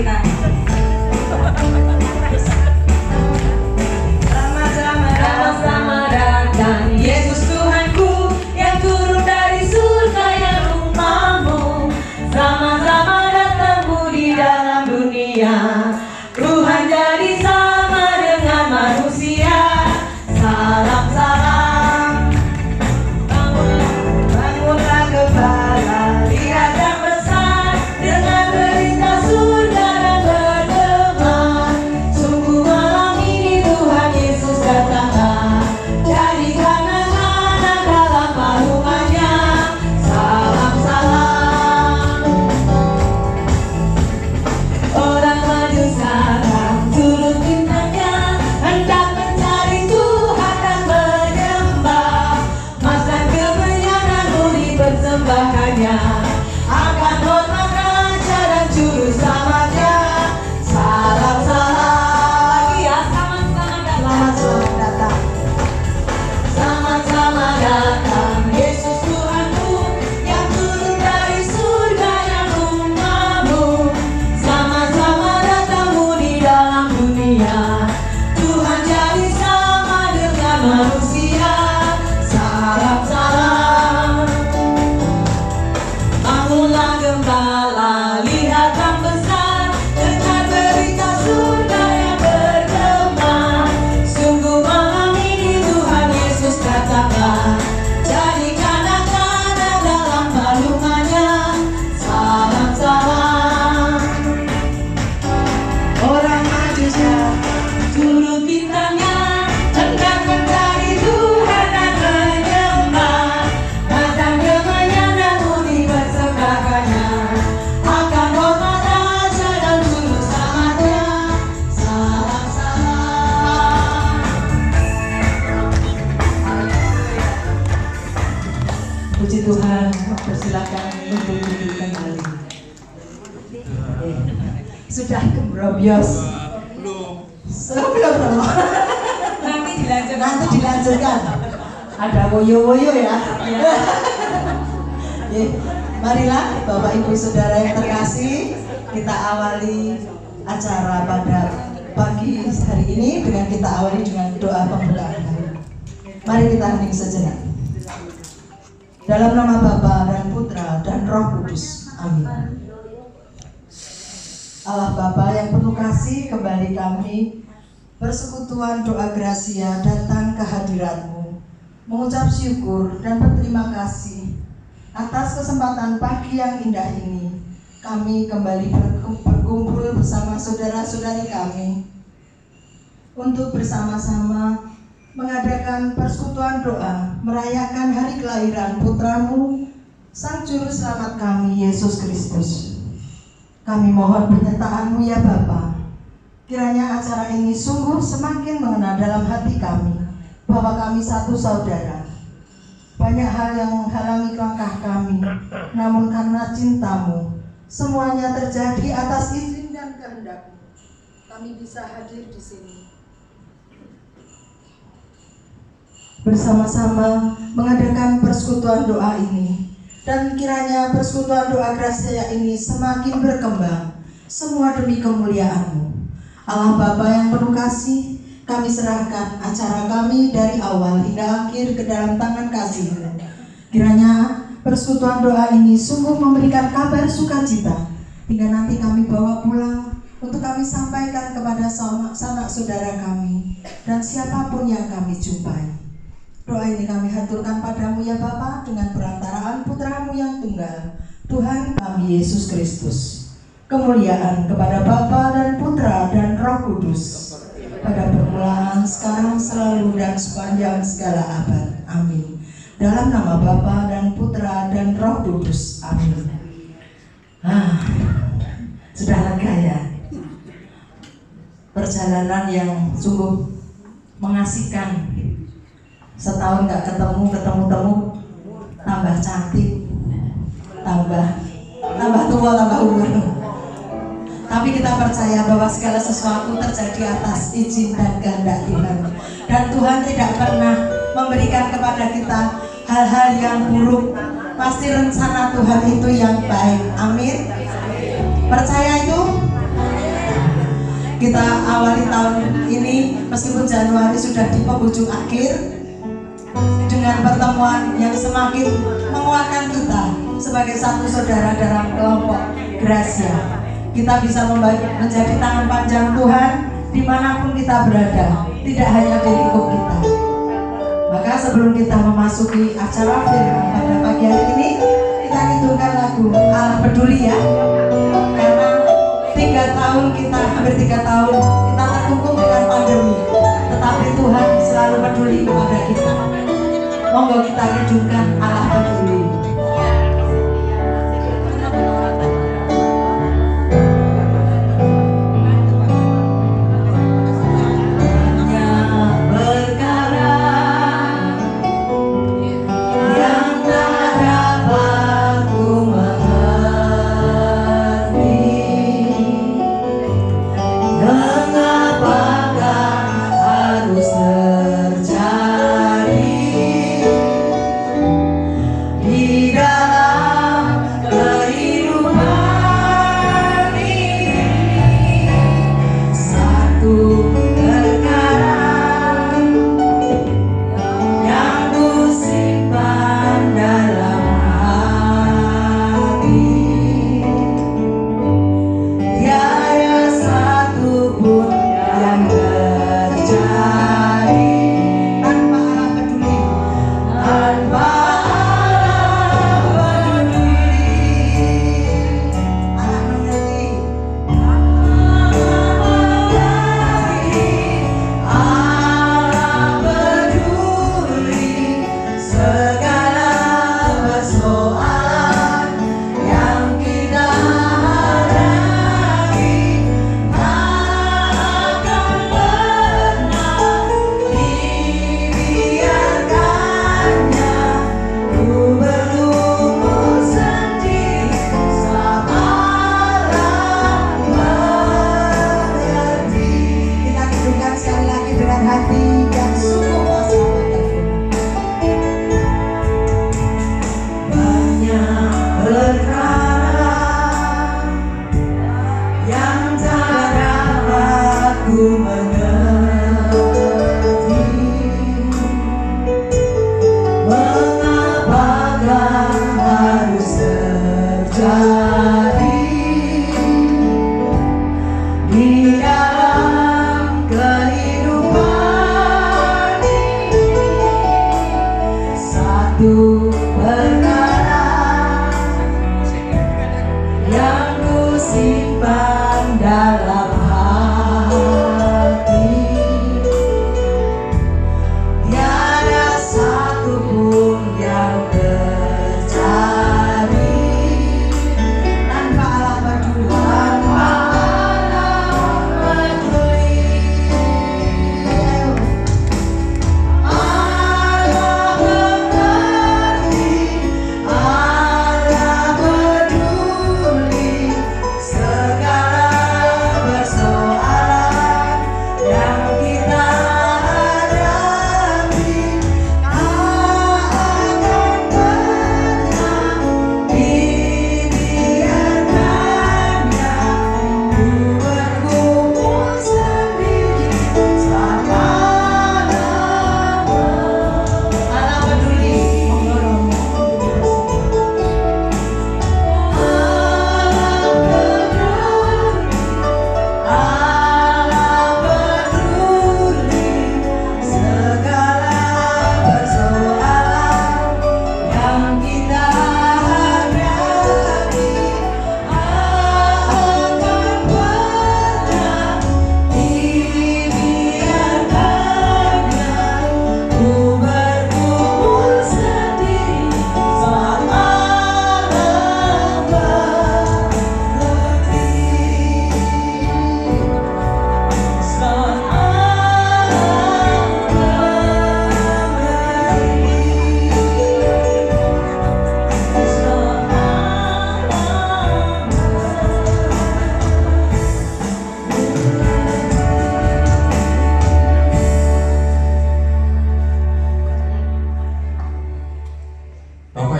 kita. Sama-sama datang Yesus Tuhanku yang turun dari surga yang rumahmu. Sama-sama datangmu di dalam dunia. Tuhan jadi sama dengan manusia. Salam-salam. Bangunlah gembala, lihat yang besar dengan berita surga dan bergema. Sungguh malam ini Tuhan Yesus datanglah. Jadikan anak-anak dalam palungannya. Salam-salam. Orang maju sekarang turun bintangnya, hendak mencari Tuhan dan menyembah. Mas dan kemenyangan murni persembahkannya, akan hormat raja dan juru selamatnya. Salam-salam. Lagi ya, sama-sama datang. Sama-sama datang Yesus Tuhanku yang turun dari surga yang rumahmu. Sama-sama datangmu di dalam dunia. Tuhan jadi sama dengan manusia. Salam-salam. Bangunlah gembala, lihat yang besar, dengar berita surga yang bergema. Sungguh malam ini Tuhan Yesus datanglah. Jadikan anak-anak dalam palungannya. Salam-salam. Orang maju turun bintangnya, hendak mencari Tuhan dan menyembah. Datang kemenyan dan murni persembahkannya, akan hormat raja dan juru selamatnya. Salam-salam. Puji Tuhan, persilakan untuk duduk kembali. Sudah kembrobios. Belum. Nanti dilanjutkan. Ada woyo-woyo ya. Marilah Bapak Ibu Saudara yang terkasih, kita awali acara pada pagi hari ini dengan kita awali dengan doa pembukaan. Mari kita hening sejenak. Dalam nama Bapa dan Putra dan Roh Kudus. Amin. Allah Bapa yang penuh kasih, kembali kami persekutuan doa gracia datang ke hadirat-Mu, mengucap syukur dan berterima kasih atas kesempatan pagi yang indah ini. Kami kembali berkumpul bersama saudara-saudari kami untuk bersama-sama mengadakan persekutuan doa, merayakan hari kelahiran Putra-Mu, Sang Juru Selamat kami, Yesus Kristus. Kami mohon penyertaan-Mu ya Bapa. Kiranya acara ini sungguh semakin mengena dalam hati kami bahwa kami satu saudara. Banyak hal yang menghalangi langkah kami, namun karena cinta-Mu, semuanya terjadi atas izin dan kehendak-Mu. Kami bisa hadir di sini. Bersama-sama mengadakan persekutuan doa ini. Dan kiranya persekutuan doa gracia ini semakin berkembang, semua demi kemuliaan-Mu. Allah Bapa yang penuh kasih, kami serahkan acara kami dari awal hingga akhir ke dalam tangan kasih-Mu. Kiranya persekutuan doa ini sungguh memberikan kabar sukacita, hingga nanti kami bawa pulang untuk kami sampaikan kepada sanak saudara kami dan siapapun yang kami jumpai. Doa ini kami haturkan padamu ya Bapa dengan perantaraan Putra-Mu yang tunggal, Tuhan kami Yesus Kristus. Kemuliaan kepada Bapa dan Putra dan Roh Kudus, pada permulaan, sekarang, selalu, dan sepanjang segala abad. Amin. Dalam nama Bapa dan Putra dan Roh Kudus. Amin. Sudah lega ya? Perjalanan yang sungguh mengasihkan. Setahun gak ketemu, tambah cantik, tambah tua, tambah umur. Tapi kita percaya bahwa segala sesuatu terjadi atas izin dan kehendak Tuhan. Dan Tuhan tidak pernah memberikan kepada kita hal-hal yang buruk. Pasti rencana Tuhan itu yang baik. Amin. Percaya itu? Kita awali tahun ini meskipun Januari sudah di penghujung akhir, dengan pertemuan yang semakin menguatkan kita sebagai satu saudara dalam kelompok Gracia. Kita bisa menjadi tangan panjang Tuhan dimanapun kita berada, tidak hanya di lingkup kita. Maka sebelum kita memasuki acara firman pada pagi hari ini, kita kidungkan lagu Allah Peduli ya. Karena 3 tahun kita, hampir 3 tahun kita terkungkung dengan pandemi, tetapi Tuhan selalu peduli kepada kita. Monggo kita kidungkan Allah Peduli.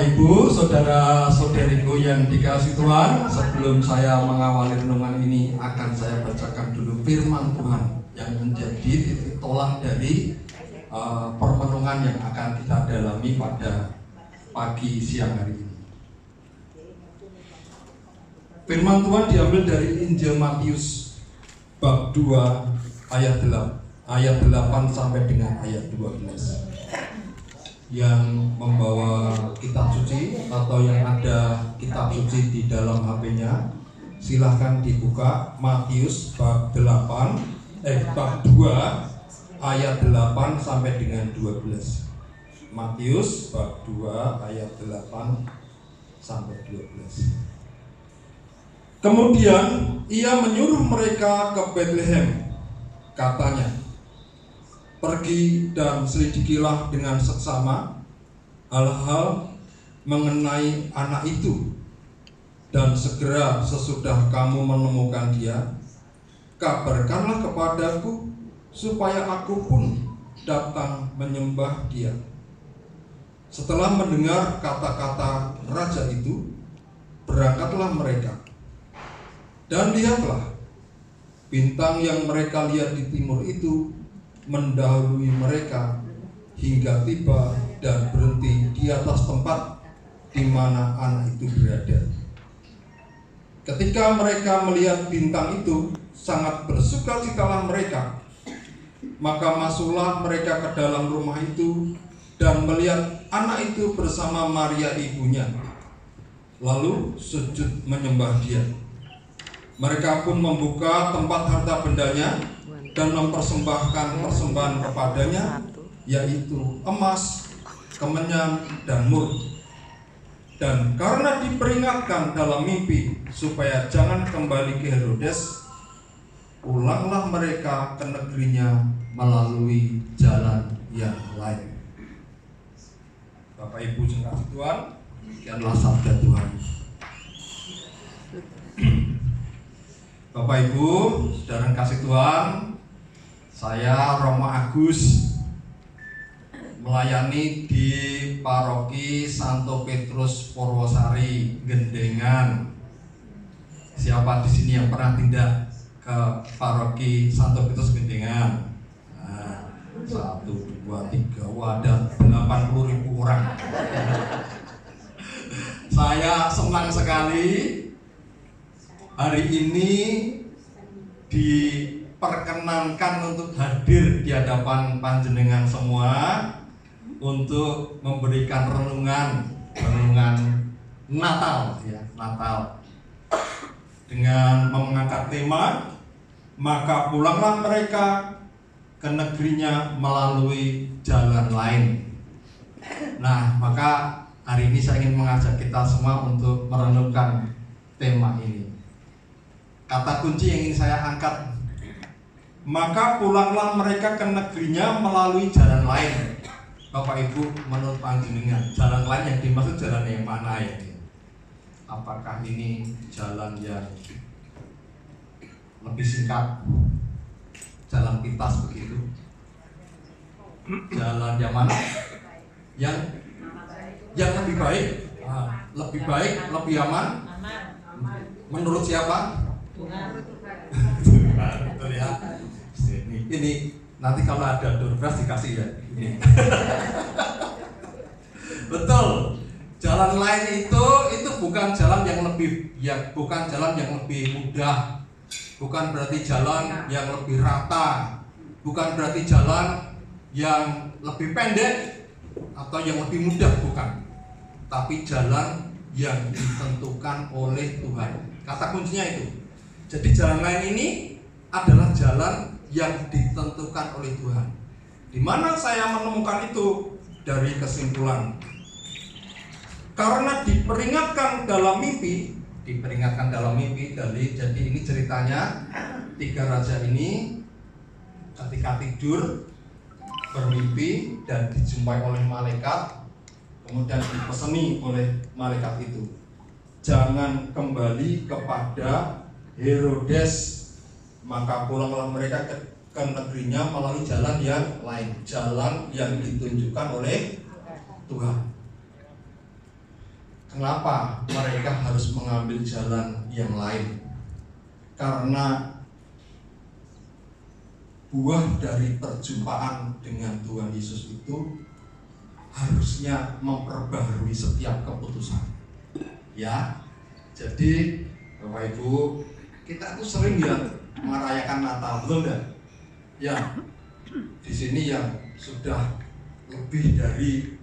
Bapak Ibu, saudara-saudariku yang dikasihi Tuhan, sebelum saya mengawali renungan ini akan saya bacakan dulu firman Tuhan yang menjadi titik tolak dari permenungan yang akan kita dalami pada pagi siang hari ini. Firman Tuhan diambil dari Injil Matius bab 2 ayat 8 sampai dengan ayat 12. Yang membawa kitab suci atau yang ada kitab suci di dalam HP-nya, silahkan dibuka Matius bab 2 ayat 8 sampai dengan 12. Matius bab 2 ayat 8 sampai 12. Kemudian ia menyuruh mereka ke Betlehem, katanya, pergi dan selidikilah dengan seksama hal-hal mengenai anak itu, dan segera sesudah kamu menemukan dia, kabarkanlah kepadaku supaya aku pun datang menyembah dia. Setelah mendengar kata-kata raja itu, berangkatlah mereka. Dan lihatlah, bintang yang mereka lihat di timur itu mendahului mereka hingga tiba dan berhenti di atas tempat di mana anak itu berada. Ketika mereka melihat bintang itu, sangat bersukacitalah mereka. Maka masuklah mereka ke dalam rumah itu dan melihat anak itu bersama Maria ibunya, lalu sujud menyembah dia. Mereka pun membuka tempat harta bendanya dan mempersembahkan persembahan kepadanya, yaitu emas, kemenyan, dan mur. Dan karena diperingatkan dalam mimpi supaya jangan kembali ke Herodes, pulanglah mereka ke negerinya melalui jalan yang lain. Bapak Ibu yang kasih Tuhan, demikianlah sabda Tuhan. Bapak Ibu, saudara kasih Tuhan, saya Romo Agus melayani di Paroki Santo Petrus Purwosari, Gendengan. Siapa di sini yang pernah tindak ke Paroki Santo Petrus Gendengan? Nah, 1, 2, 3, wadah 80.000 orang. Saya senang sekali hari ini diperkenankan untuk hadir di hadapan panjenengan semua untuk memberikan renungan Natal, ya, Natal, dengan mengangkat tema maka pulanglah mereka ke negerinya melalui jalan lain. Nah, maka hari ini saya ingin mengajak kita semua untuk merenungkan tema ini. Kata kunci yang ingin saya angkat, maka pulanglah mereka ke negerinya melalui jalan lain. Bapak Ibu, menurut panjenengan, jalan lain yang dimaksud jalan yang mana ya? Apakah ini jalan yang lebih singkat, jalan pintas begitu? Jalan yang mana? Yang lebih baik, lebih aman. Menurut siapa? Betul ya. Ini nanti kalau ada doorpress dikasih ya. Ini. Betul. Jalan lain itu bukan jalan yang lebih mudah. Bukan berarti jalan yang lebih rata. Bukan berarti jalan yang lebih pendek atau yang lebih mudah, bukan. Tapi jalan yang ditentukan oleh Tuhan. Kata kuncinya itu. Jadi jalan lain ini adalah jalan yang ditentukan oleh Tuhan. Di mana saya menemukan itu? Dari kesimpulan. Karena diperingatkan dalam mimpi, jadi ini ceritanya 3 raja ini ketika tidur bermimpi dan dijumpai oleh malaikat, kemudian dipeseni oleh malaikat itu, jangan kembali kepada Herodes, maka pulanglah mereka ke negerinya melalui jalan yang lain, jalan yang ditunjukkan oleh Tuhan. Kenapa mereka harus mengambil jalan yang lain? Karena buah dari perjumpaan dengan Tuhan Yesus itu harusnya memperbaharui setiap keputusan. Ya, jadi Bapak Ibu, kita tuh sering ya merayakan Natal, betul nggak? Ya, di sini yang sudah lebih dari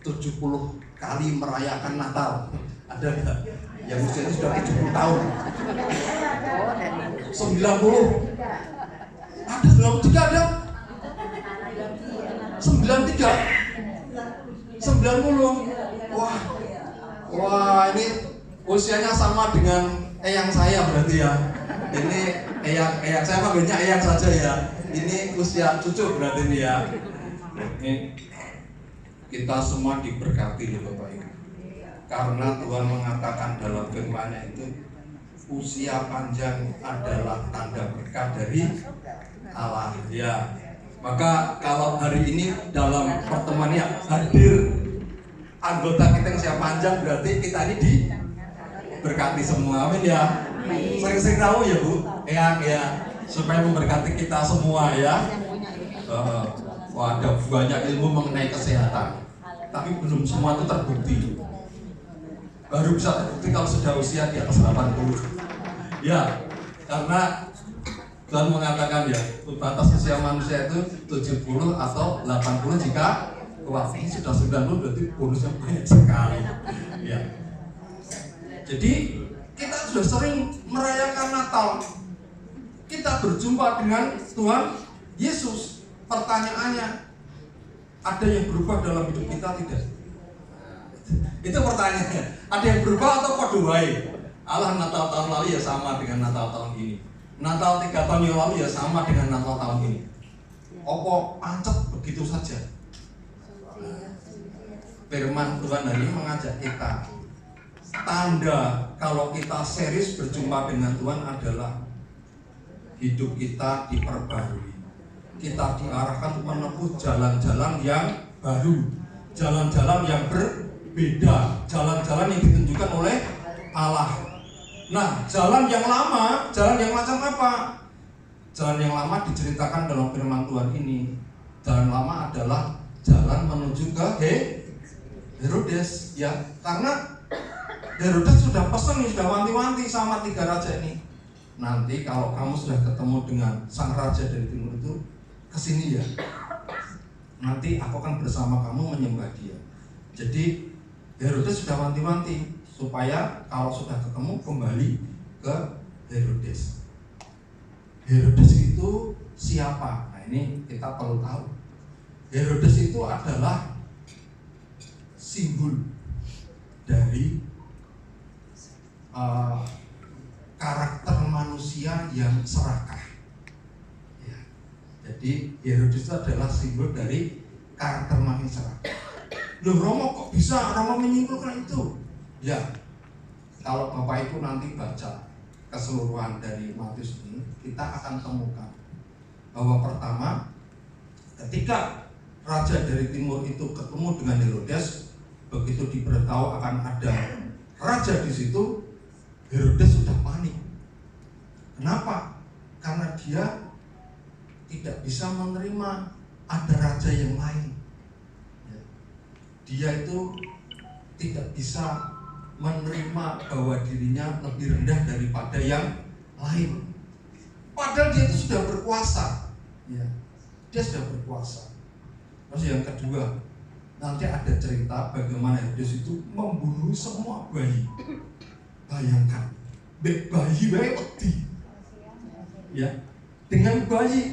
70 kali merayakan Natal. Ada nggak? Yang usianya sudah 70 tahun. 90. Ada 93 ada. 93. 90. Wah, ini usianya sama dengan eyang saya berarti ya. Ini eyang saya panggilnya eyang saja ya. Ini usia cucu berarti ini ya. Ini kita semua diberkati loh Bapak Ibu. Karena Tuhan mengatakan dalam firman-Nya itu usia panjang adalah tanda berkah dari Allah. Ya. Maka kalau hari ini dalam pertemuannya hadir anggota kita yang usia panjang, berarti kita ini diberkati semua. Amin ya. Sering-sering tahu ya Bu, ya supaya memberkati kita semua ya. Wah, ada banyak ilmu mengenai kesehatan, tapi belum semua itu terbukti. Baru bisa terbukti kalau sudah usia di atas 80. Ya, karena Tuhan mengatakan ya, batas usia manusia itu 70 atau 80 jika ini sudah 90 berarti bonusnya banyak sekali. Ya. Jadi kita sudah sering merayakan Natal. Kita berjumpa dengan Tuhan Yesus. Pertanyaannya, ada yang berubah dalam hidup kita tidak? Itu pertanyaannya. Ada yang berubah atau kode wae? Allah Natal tahun lalu ya sama dengan Natal tahun ini. Natal 3 tahun yang lalu ya sama dengan Natal tahun ini. Opo pancet begitu saja. Firman Tuhan hari ini mengajak kita. Tanda kalau kita serius berjumpa dengan Tuhan adalah hidup kita diperbarui. Kita diarahkan untuk menempuh jalan-jalan yang baru, jalan-jalan yang berbeda, jalan-jalan yang ditunjukkan oleh Allah. Nah, jalan yang lama, jalan yang macam apa? Jalan yang lama diceritakan dalam firman Tuhan ini. Jalan lama adalah jalan menuju ke Herodes, ya, karena Herodes sudah pesan nih, sudah wanti-wanti sama 3 raja ini. Nanti kalau kamu sudah ketemu dengan sang raja dari timur itu, kesini ya. Nanti aku akan bersama kamu menyembah dia. Jadi Herodes sudah wanti-wanti supaya kalau sudah ketemu kembali ke Herodes. Herodes itu siapa? Nah, ini kita perlu tahu. Herodes itu adalah simbol dari karakter manusia yang serakah. Ya. Jadi Herodes itu adalah simbol dari karakter manusia serakah. Loh, Romo kok bisa Romo menyimpulkan itu? Ya, kalau Bapak Ibu nanti baca keseluruhan dari Matius ini, kita akan temukan bahwa pertama, ketika raja dari timur itu ketemu dengan Herodes, begitu diberitahu akan ada raja di situ, Herodes sudah panik. Kenapa? Karena dia tidak bisa menerima ada raja yang lain. Dia itu tidak bisa menerima bahwa dirinya lebih rendah daripada yang lain. Padahal dia itu sudah berkuasa, ya. Dia sudah berkuasa. Terus yang kedua, nanti ada cerita bagaimana Herodes itu membunuh semua bayi. Bayangkan, bayi wedi, ya. Dengan bayi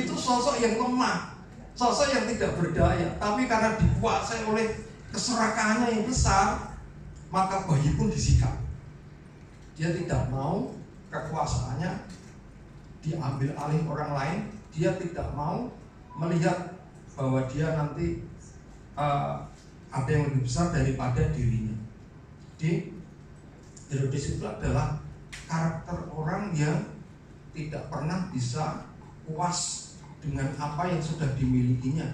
itu sosok yang lemah, sosok yang tidak berdaya, tapi karena dikuasai oleh keserakahannya yang besar, maka bayi pun disikap. Dia tidak mau kekuasaannya diambil alih orang lain. Dia tidak mau melihat bahwa dia nanti ada yang lebih besar daripada dirinya. Jadi Herodes itu adalah karakter orang yang tidak pernah bisa puas dengan apa yang sudah dimilikinya.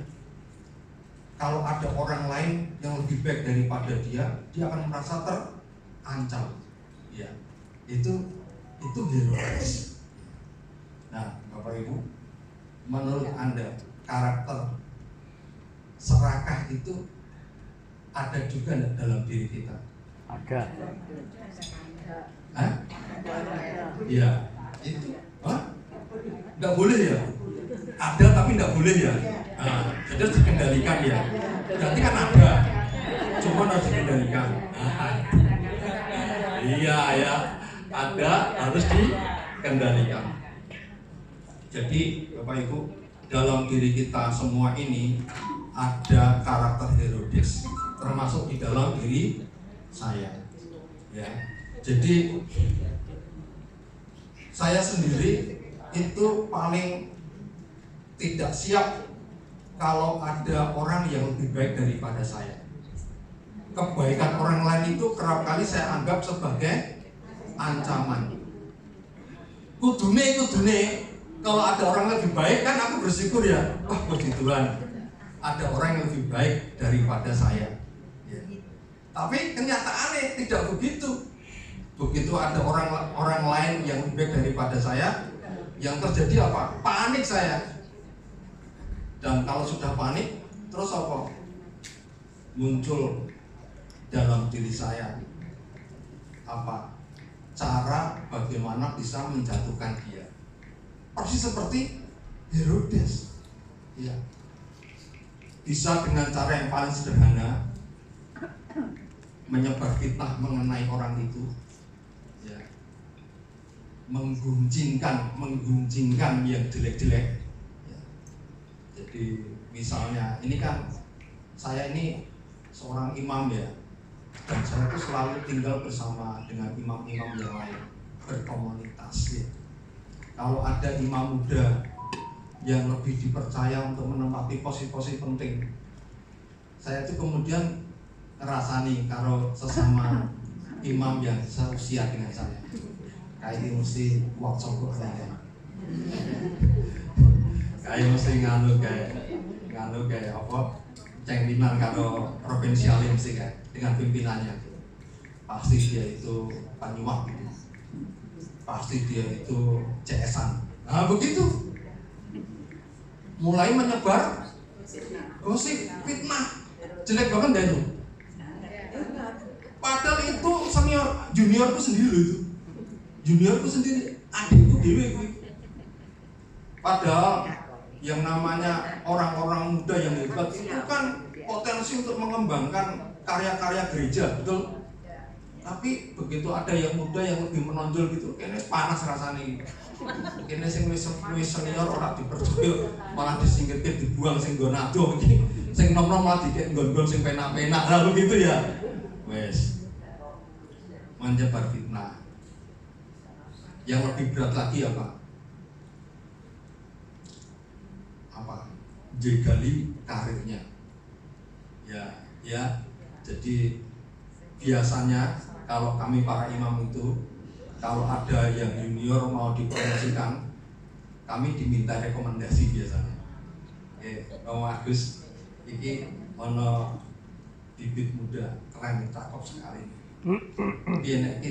kalau ada orang lain yang lebih baik daripada dia akan merasa terancam. Ya, itu Herodes. Nah, Bapak Ibu, menurut Anda karakter serakah itu ada juga enggak dalam diri kita? Ada. Hah? Ya, itu. Hah? Enggak boleh ya? Ada tapi enggak boleh ya? Nah, jadi harus dikendalikan ya. Berarti kan ada, cuma harus dikendalikan. Iya ya, ada harus dikendalikan. Jadi Bapak Ibu, dalam diri kita semua ini ada karakter Herodes, termasuk di dalam diri saya. Ya, jadi saya sendiri itu paling tidak siap kalau ada orang yang lebih baik daripada saya. Kebaikan orang lain itu kerap kali saya anggap sebagai ancaman. Kudune kalau ada orang lebih baik kan aku bersyukur ya. Wah, puji Tuhan, ada orang yang lebih baik daripada saya. Ya. Tapi kenyataannya tidak begitu. Begitu ada orang lain yang lebih baik daripada saya, yang terjadi apa? Panik saya. Dan kalau sudah panik, terus apa? Muncul dalam diri saya apa? Cara bagaimana bisa menjatuhkan dia. Persis seperti Herodes. Ya. Bisa dengan cara yang paling sederhana menyebar fitnah mengenai orang itu. Ya. Menggunjingkan yang jelek-jelek. Ya. Jadi misalnya ini kan saya ini seorang imam ya, dan saya tuh selalu tinggal bersama dengan imam-imam yang lain, berkomunitas ya. Kalau ada imam muda yang lebih dipercaya untuk menempati posisi-posisi penting, saya tuh kemudian ngerasani kalau sesama imam yang seusia dengan saya, kayak ini mesti workshop kayak mesti nganu kayak apa? Cengdinan karo provinsialim sih kan dengan pimpinannya. Pasti dia itu panyuwak gitu. Pasti dia itu CS-an. Nah begitu. Mulai menyebar gosip, fitnah, jelek banget dah itu. Padahal itu juniorku sendiri itu. Juniorku sendiri, adikku dewe itu. Padahal yang namanya orang-orang muda yang hebat itu kan potensi untuk mengembangkan karya-karya gereja, betul? Tapi begitu ada yang muda yang lebih menonjol gitu, kayaknya panas rasanya. Kayaknya sing wis senior ora dipercaya, malah disingkirke dibuang sing nggon adoh iki. Sing nom-nom malah dikek nggon-nggon sing penak-penak lah begitu ya. Wes. Menyebar fitnah. Yang lebih berat lagi apa? Jegali karirnya. Ya. Jadi biasanya kalau kami para imam itu, kalau ada yang junior mau dipromosikan, kami diminta rekomendasi biasanya. Om Agus, ini ono bibit muda keren, cakep sekali. Biar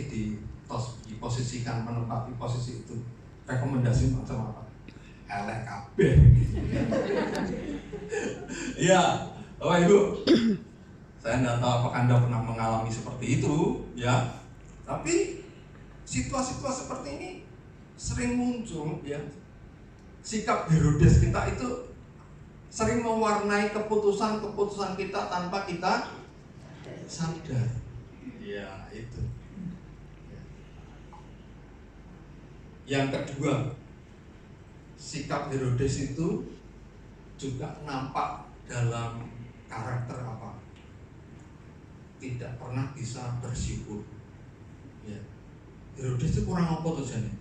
diposisikan menempati posisi itu. Rekomendasi macam apa? Elek kabeh. Ya, Bapak Ibu, saya tidak tahu apakah Anda pernah mengalami seperti itu, ya. Tapi situasi-situasi seperti ini sering muncul, ya. Sikap Herodes kita itu sering mewarnai keputusan-keputusan kita tanpa kita sadar. Ya, itu. Yang kedua, sikap Herodes itu juga nampak dalam karakter apa? Tidak pernah bisa bersyukur. Ya. Herodes itu kurang apa tuh jane?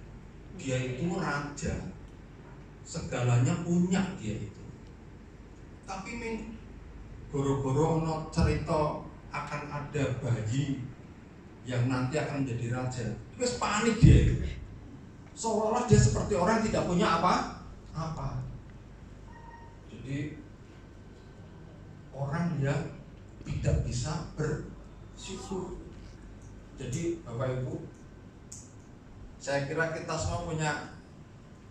Dia itu raja, segalanya punya dia itu. Tapi goro-goro ono cerita akan ada bayi yang nanti akan menjadi raja, terus panik dia itu. Seolah-olah dia seperti orang tidak punya apa. Jadi orang yang tidak bisa bersyukur. Jadi Bapak Ibu, saya kira kita semua punya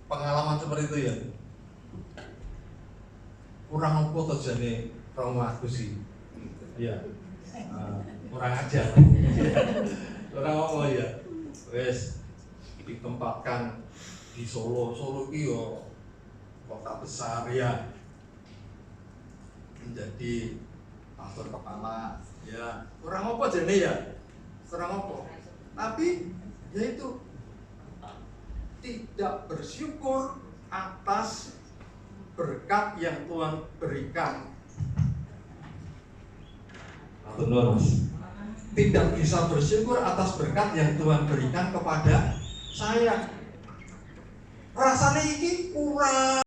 pengalaman seperti itu ya. Kurang apa to jane Romo Agus sih. Iya. Kurang ajar. Kurang apa ya? Wes ditempatkan di Solo. Solo iki yo kota besar ya. Menjadi pastor kepala ya. Kurang apa jane ya? Kurang apa? Tapi yaitu tidak bersyukur atas berkat yang Tuhan berikan. Benar, Mas. Tidak bisa bersyukur atas berkat yang Tuhan berikan kepada saya. Rasanya ini kurang